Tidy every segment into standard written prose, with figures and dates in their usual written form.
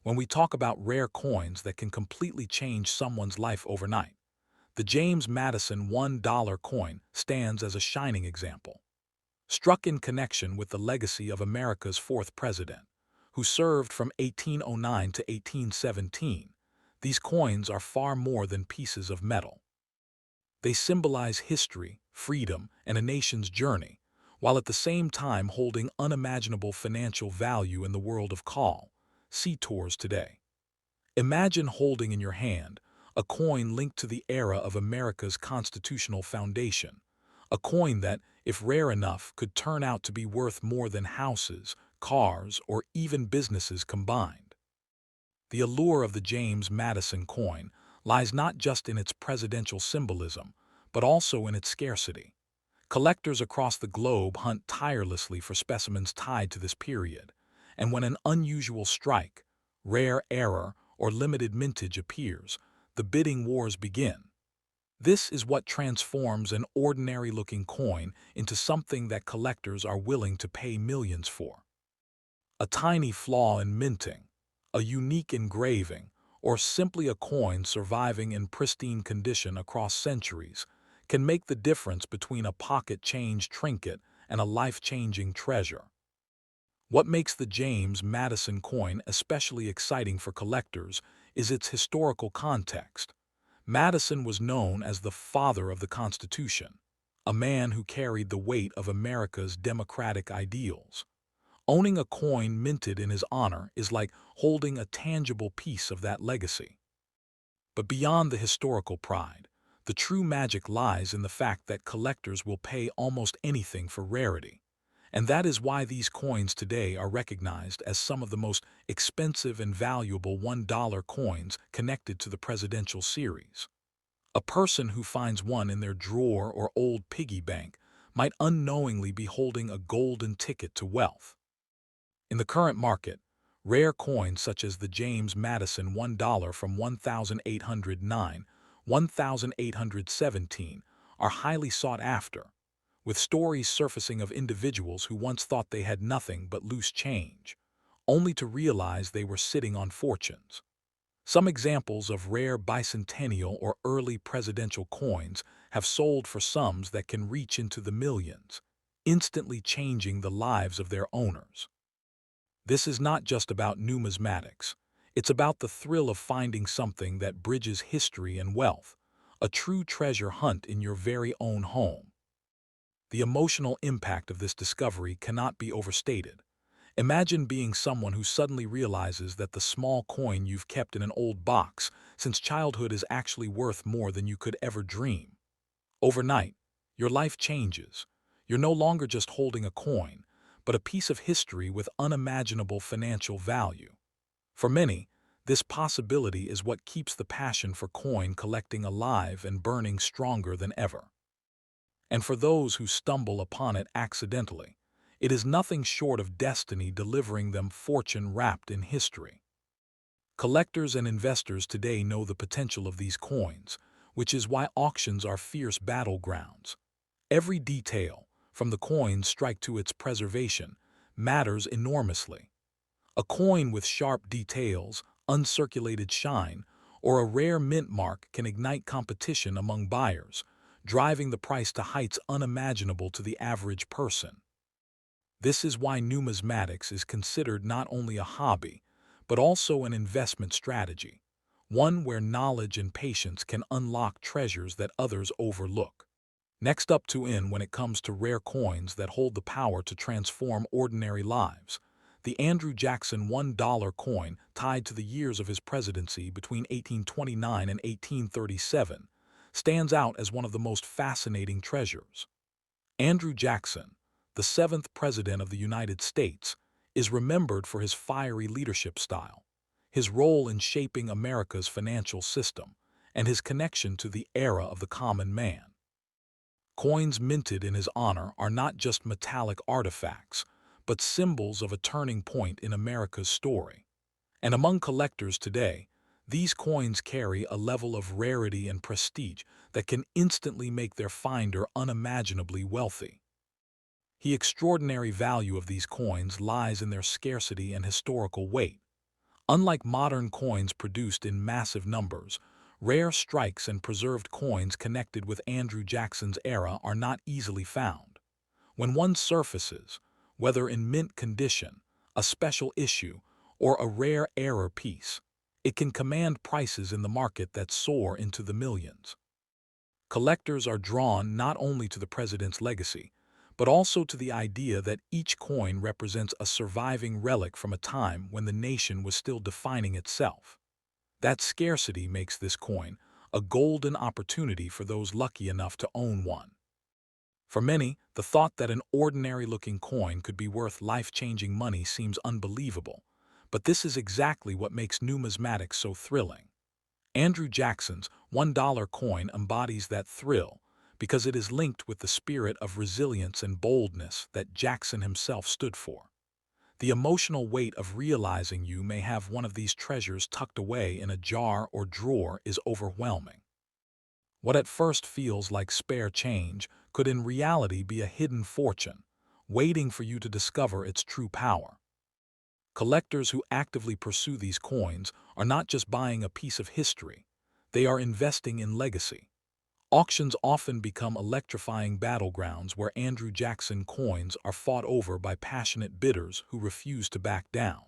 when we talk about rare coins that can completely change someone's life overnight. The James Madison $1 coin stands as a shining example. Struck in connection with the legacy of America's fourth president, who served from 1809 to 1817, these coins are far more than pieces of metal. They symbolize history, freedom, and a nation's journey, while at the same time holding unimaginable financial value in the world of sea tours today. Imagine holding in your hand a coin linked to the era of America's constitutional foundation, a coin that, if rare enough, could turn out to be worth more than houses, cars, or even businesses combined. The allure of the James Madison coin lies not just in its presidential symbolism, but also in its scarcity. Collectors across the globe hunt tirelessly for specimens tied to this period, and when an unusual strike, rare error, or limited mintage appears, the bidding wars begin. This is what transforms an ordinary-looking coin into something that collectors are willing to pay millions for. A tiny flaw in minting, a unique engraving, or simply a coin surviving in pristine condition across centuries can make the difference between a pocket-change trinket and a life-changing treasure. What makes the James Madison coin especially exciting for collectors is its historical context. Madison was known as the father of the Constitution, a man who carried the weight of America's democratic ideals. Owning a coin minted in his honor is like holding a tangible piece of that legacy. But beyond the historical pride, the true magic lies in the fact that collectors will pay almost anything for rarity. And that is why these coins today are recognized as some of the most expensive and valuable $1 coins connected to the presidential series. A person who finds one in their drawer or old piggy bank might unknowingly be holding a golden ticket to wealth. In the current market, rare coins such as the James Madison $1 from 1809, 1817 are highly sought after, with stories surfacing of individuals who once thought they had nothing but loose change, only to realize they were sitting on fortunes. Some examples of rare bicentennial or early presidential coins have sold for sums that can reach into the millions, instantly changing the lives of their owners. This is not just about numismatics. It's about the thrill of finding something that bridges history and wealth, a true treasure hunt in your very own home. The emotional impact of this discovery cannot be overstated. Imagine being someone who suddenly realizes that the small coin you've kept in an old box since childhood is actually worth more than you could ever dream. Overnight, your life changes. You're no longer just holding a coin, but a piece of history with unimaginable financial value. For many, this possibility is what keeps the passion for coin collecting alive and burning stronger than ever. And for those who stumble upon it accidentally, it is nothing short of destiny delivering them fortune wrapped in history. Collectors and investors today know the potential of these coins, which is why auctions are fierce battlegrounds. Every detail, from the coin's strike to its preservation, matters enormously. A coin with sharp details, uncirculated shine, or a rare mint mark can ignite competition among buyers, driving the price to heights unimaginable to the average person. This is why numismatics is considered not only a hobby, but also an investment strategy, one where knowledge and patience can unlock treasures that others overlook. Next up when it comes to rare coins that hold the power to transform ordinary lives, the Andrew Jackson $1 coin tied to the years of his presidency between 1829 and 1837 stands out as one of the most fascinating treasures. Andrew Jackson, the seventh President of the United States, is remembered for his fiery leadership style, his role in shaping America's financial system, and his connection to the era of the common man. Coins minted in his honor are not just metallic artifacts, but symbols of a turning point in America's story. And among collectors today, these coins carry a level of rarity and prestige that can instantly make their finder unimaginably wealthy. The extraordinary value of these coins lies in their scarcity and historical weight. Unlike modern coins produced in massive numbers, rare strikes and preserved coins connected with Andrew Jackson's era are not easily found. When one surfaces, whether in mint condition, a special issue, or a rare error piece, it can command prices in the market that soar into the millions. Collectors are drawn not only to the president's legacy, but also to the idea that each coin represents a surviving relic from a time when the nation was still defining itself. That scarcity makes this coin a golden opportunity for those lucky enough to own one. For many, the thought that an ordinary-looking coin could be worth life-changing money seems unbelievable, but this is exactly what makes numismatics so thrilling. Andrew Jackson's $1 coin embodies that thrill because it is linked with the spirit of resilience and boldness that Jackson himself stood for. The emotional weight of realizing you may have one of these treasures tucked away in a jar or drawer is overwhelming. What at first feels like spare change could in reality be a hidden fortune, waiting for you to discover its true power. Collectors who actively pursue these coins are not just buying a piece of history, they are investing in legacy. Auctions often become electrifying battlegrounds where Andrew Jackson coins are fought over by passionate bidders who refuse to back down.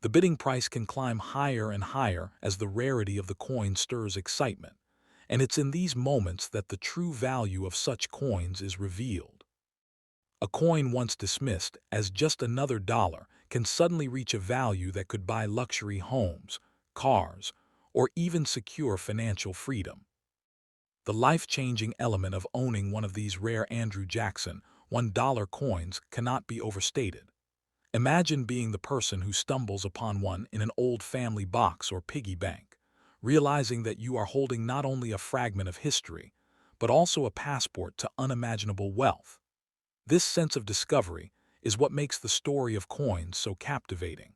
The bidding price can climb higher and higher as the rarity of the coin stirs excitement, and it's in these moments that the true value of such coins is revealed. A coin once dismissed as just another dollar can suddenly reach a value that could buy luxury homes, cars, or even secure financial freedom. The life-changing element of owning one of these rare Andrew Jackson $1 coins cannot be overstated. Imagine being the person who stumbles upon one in an old family box or piggy bank, realizing that you are holding not only a fragment of history, but also a passport to unimaginable wealth. This sense of discovery is what makes the story of coins so captivating.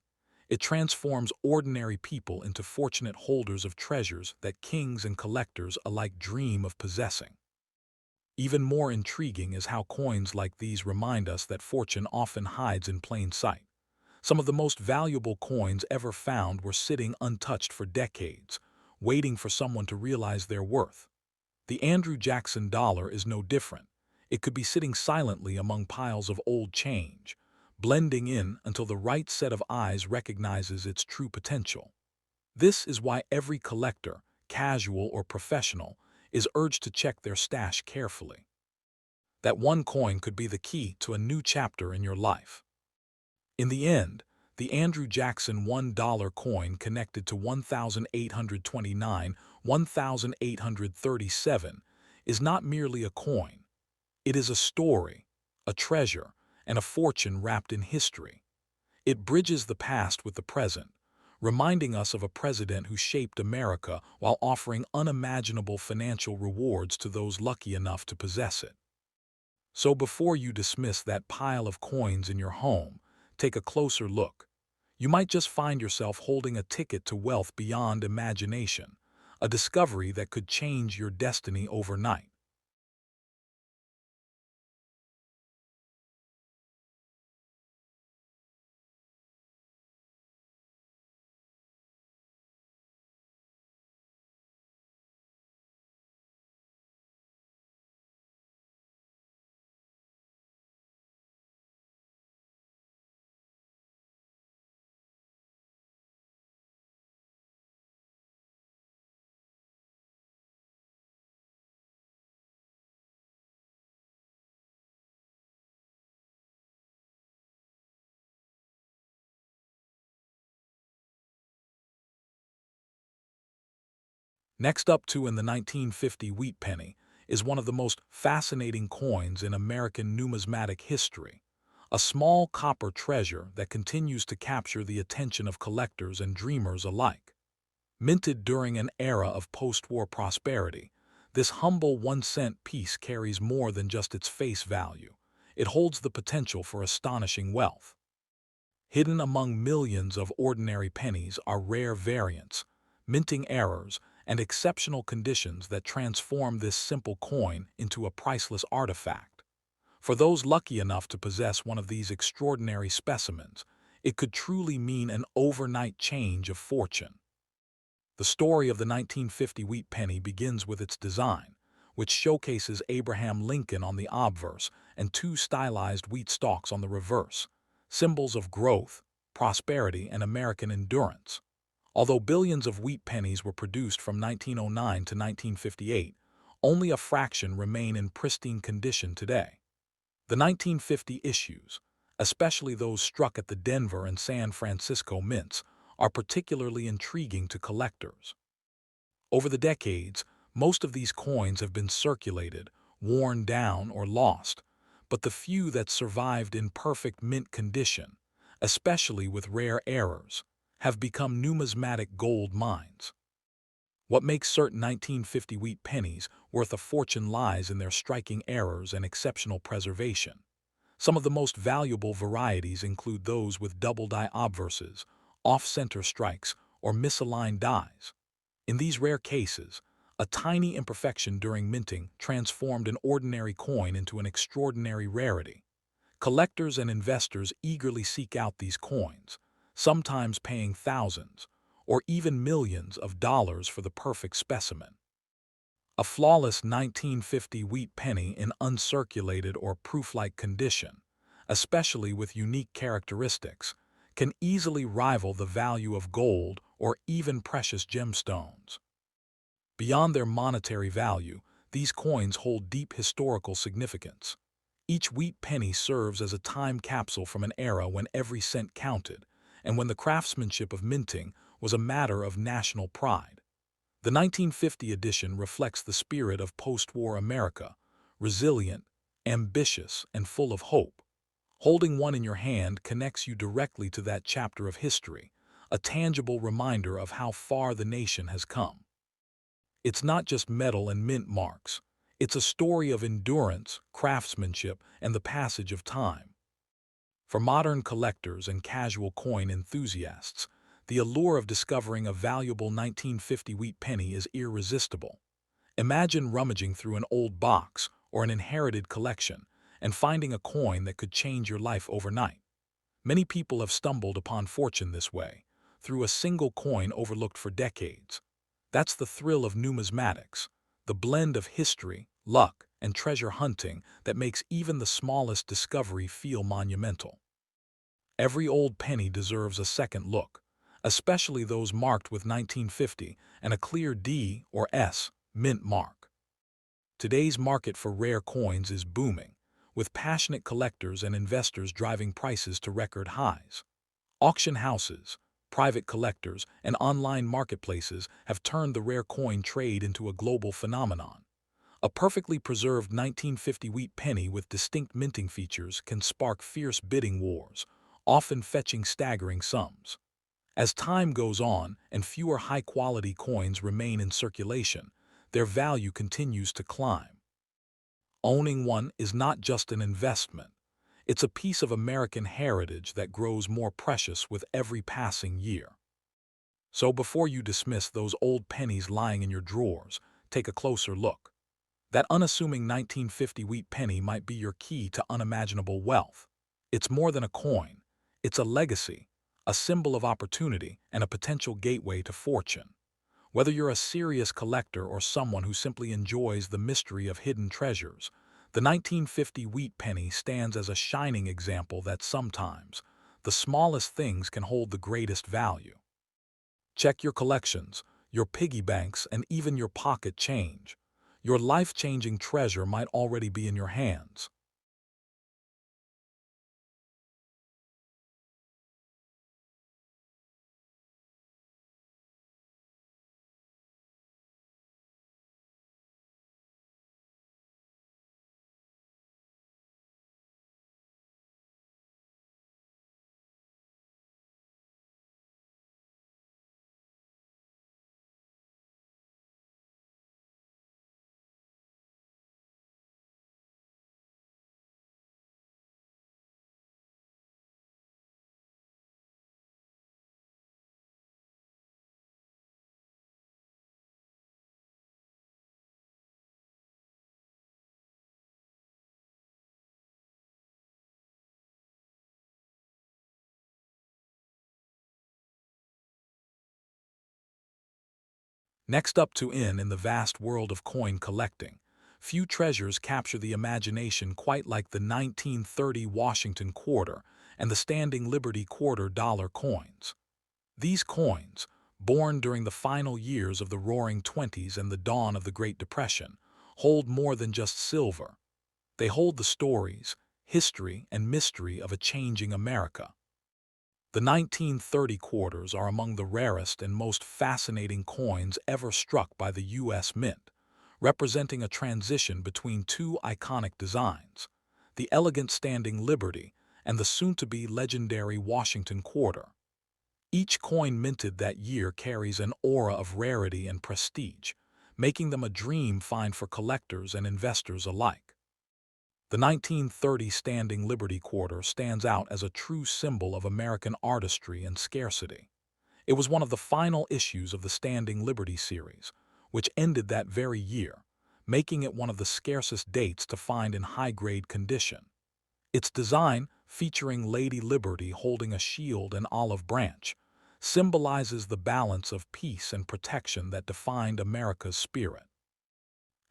It transforms ordinary people into fortunate holders of treasures that kings and collectors alike dream of possessing. Even more intriguing is how coins like these remind us that fortune often hides in plain sight. Some of the most valuable coins ever found were sitting untouched for decades, waiting for someone to realize their worth. The Andrew Jackson dollar is no different. It could be sitting silently among piles of old change, blending in until the right set of eyes recognizes its true potential. This is why every collector, casual or professional, is urged to check their stash carefully. That one coin could be the key to a new chapter in your life. In the end, the Andrew Jackson $1 coin connected to 1829, 1837 is not merely a coin. It is a story, a treasure, and a fortune wrapped in history. It bridges the past with the present, reminding us of a president who shaped America while offering unimaginable financial rewards to those lucky enough to possess it. So before you dismiss that pile of coins in your home, take a closer look. You might just find yourself holding a ticket to wealth beyond imagination, a discovery that could change your destiny overnight. Next up to in the 1950 wheat penny is one of the most fascinating coins in American numismatic history, a small copper treasure that continues to capture the attention of collectors and dreamers alike. Minted during an era of post-war prosperity, this humble 1-cent piece carries more than just its face value. It holds the potential for astonishing wealth. Hidden among millions of ordinary pennies are rare variants, minting errors, and exceptional conditions that transform this simple coin into a priceless artifact. For those lucky enough to possess one of these extraordinary specimens, it could truly mean an overnight change of fortune. The story of the 1950 wheat penny begins with its design, which showcases Abraham Lincoln on the obverse and two stylized wheat stalks on the reverse, symbols of growth, prosperity, and American endurance. Although billions of wheat pennies were produced from 1909 to 1958, only a fraction remain in pristine condition today. The 1950 issues, especially those struck at the Denver and San Francisco mints, are particularly intriguing to collectors. Over the decades, most of these coins have been circulated, worn down, or lost, but the few that survived in perfect mint condition, especially with rare errors, have become numismatic gold mines. What makes certain 1950 wheat pennies worth a fortune lies in their striking errors and exceptional preservation. Some of the most valuable varieties include those with double-die obverses, off-center strikes, or misaligned dies. In these rare cases, a tiny imperfection during minting transformed an ordinary coin into an extraordinary rarity. Collectors and investors eagerly seek out these coins, sometimes paying thousands or even millions of dollars for the perfect specimen. A flawless 1950 wheat penny in uncirculated or proof-like condition, especially with unique characteristics, can easily rival the value of gold or even precious gemstones. Beyond their monetary value, these coins hold deep historical significance. Each wheat penny serves as a time capsule from an era when every cent counted, and when the craftsmanship of minting was a matter of national pride. The 1950 edition reflects the spirit of post-war America, resilient, ambitious, and full of hope. Holding one in your hand connects you directly to that chapter of history, a tangible reminder of how far the nation has come. It's not just metal and mint marks. It's a story of endurance, craftsmanship, and the passage of time. For modern collectors and casual coin enthusiasts, the allure of discovering a valuable 1950 wheat penny is irresistible. Imagine rummaging through an old box or an inherited collection and finding a coin that could change your life overnight. Many people have stumbled upon fortune this way, through a single coin overlooked for decades. That's the thrill of numismatics, the blend of history, luck, and treasure hunting that makes even the smallest discovery feel monumental. Every old penny deserves a second look, especially those marked with 1950 and a clear D or S mint mark. Today's market for rare coins is booming, with passionate collectors and investors driving prices to record highs. Auction houses, private collectors, and online marketplaces have turned the rare coin trade into a global phenomenon. A perfectly preserved 1950 wheat penny with distinct minting features can spark fierce bidding wars, often fetching staggering sums. As time goes on and fewer high-quality coins remain in circulation, their value continues to climb. Owning one is not just an investment. It's a piece of American heritage that grows more precious with every passing year. So before you dismiss those old pennies lying in your drawers, take a closer look. That unassuming 1950 wheat penny might be your key to unimaginable wealth. It's more than a coin. It's a legacy, a symbol of opportunity, and a potential gateway to fortune. Whether you're a serious collector or someone who simply enjoys the mystery of hidden treasures, the 1950 wheat penny stands as a shining example that sometimes the smallest things can hold the greatest value. Check your collections, your piggy banks, and even your pocket change. Your life-changing treasure might already be in your hands. Next up in the vast world of coin collecting, few treasures capture the imagination quite like the 1930 Washington quarter and the Standing Liberty quarter-dollar coins. These coins, born during the final years of the Roaring Twenties and the dawn of the Great Depression, hold more than just silver. They hold the stories, history, and mystery of a changing America. The 1930 quarters are among the rarest and most fascinating coins ever struck by the U.S. Mint, representing a transition between two iconic designs, the elegant Standing Liberty and the soon-to-be legendary Washington quarter. Each coin minted that year carries an aura of rarity and prestige, making them a dream find for collectors and investors alike. The 1930 Standing Liberty quarter stands out as a true symbol of American artistry and scarcity. It was one of the final issues of the Standing Liberty series, which ended that very year, making it one of the scarcest dates to find in high-grade condition. Its design, featuring Lady Liberty holding a shield and olive branch, symbolizes the balance of peace and protection that defined America's spirit.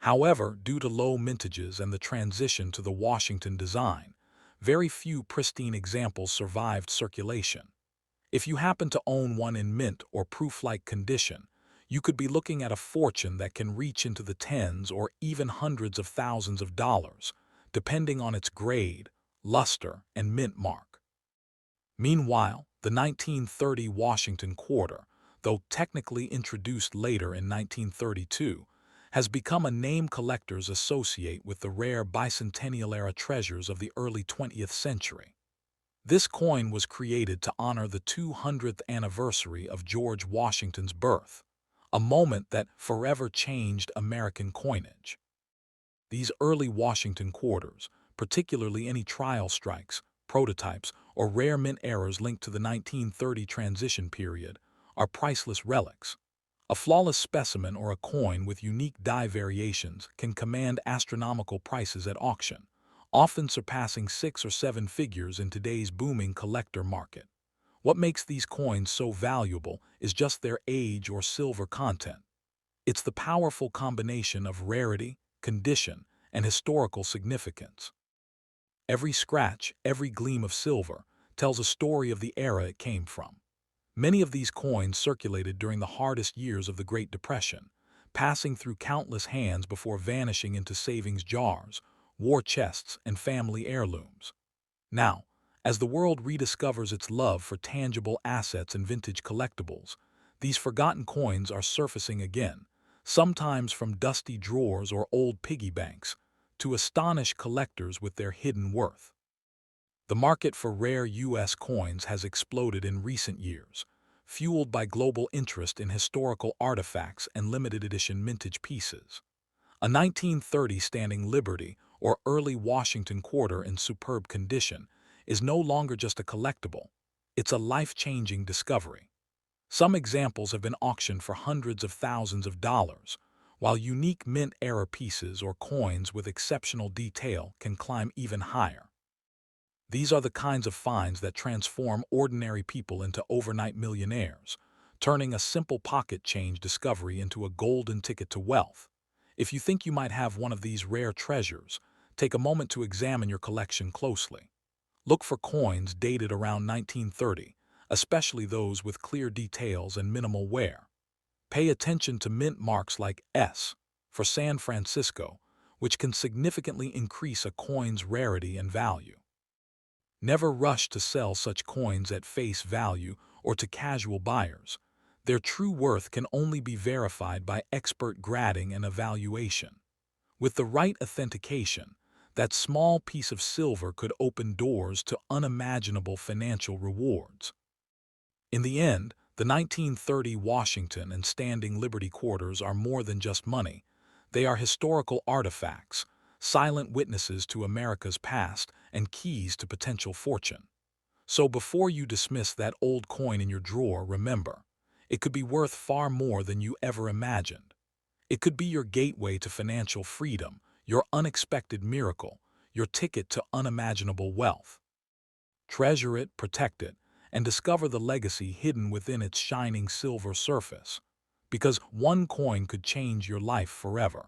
However, due to low mintages and the transition to the Washington design, very few pristine examples survived circulation. If you happen to own one in mint or proof-like condition, you could be looking at a fortune that can reach into the tens or even hundreds of thousands of dollars, depending on its grade, luster, and mint mark. Meanwhile, the 1930 Washington quarter, though technically introduced later in 1932, has become a name collectors associate with the rare bicentennial-era treasures of the early 20th century. This coin was created to honor the 200th anniversary of George Washington's birth, a moment that forever changed American coinage. These early Washington quarters, particularly any trial strikes, prototypes, or rare mint errors linked to the 1930 transition period, are priceless relics. A flawless specimen or a coin with unique die variations can command astronomical prices at auction, often surpassing 6 or 7 figures in today's booming collector market. What makes these coins so valuable is just their age or silver content. It's the powerful combination of rarity, condition, and historical significance. Every scratch, every gleam of silver, tells a story of the era it came from. Many of these coins circulated during the hardest years of the Great Depression, passing through countless hands before vanishing into savings jars, war chests, and family heirlooms. Now, as the world rediscovers its love for tangible assets and vintage collectibles, these forgotten coins are surfacing again, sometimes from dusty drawers or old piggy banks, to astonish collectors with their hidden worth. The market for rare U.S. coins has exploded in recent years, fueled by global interest in historical artifacts and limited edition mintage pieces. A 1930 Standing Liberty or early Washington quarter in superb condition is no longer just a collectible, it's a life-changing discovery. Some examples have been auctioned for hundreds of thousands of dollars, while unique mint-era pieces or coins with exceptional detail can climb even higher. These are the kinds of finds that transform ordinary people into overnight millionaires, turning a simple pocket change discovery into a golden ticket to wealth. If you think you might have one of these rare treasures, take a moment to examine your collection closely. Look for coins dated around 1930, especially those with clear details and minimal wear. Pay attention to mint marks like S for San Francisco, which can significantly increase a coin's rarity and value. Never rush to sell such coins at face value or to casual buyers. Their true worth can only be verified by expert grading and evaluation. With the right authentication, that small piece of silver could open doors to unimaginable financial rewards. In the end, the 1930 Washington and Standing Liberty quarters are more than just money. They are historical artifacts, silent witnesses to America's past, and keys to potential fortune. So before you dismiss that old coin in your drawer, remember, it could be worth far more than you ever imagined. It could be your gateway to financial freedom, your unexpected miracle, your ticket to unimaginable wealth. Treasure it, protect it, and discover the legacy hidden within its shining silver surface. because one coin could change your life forever.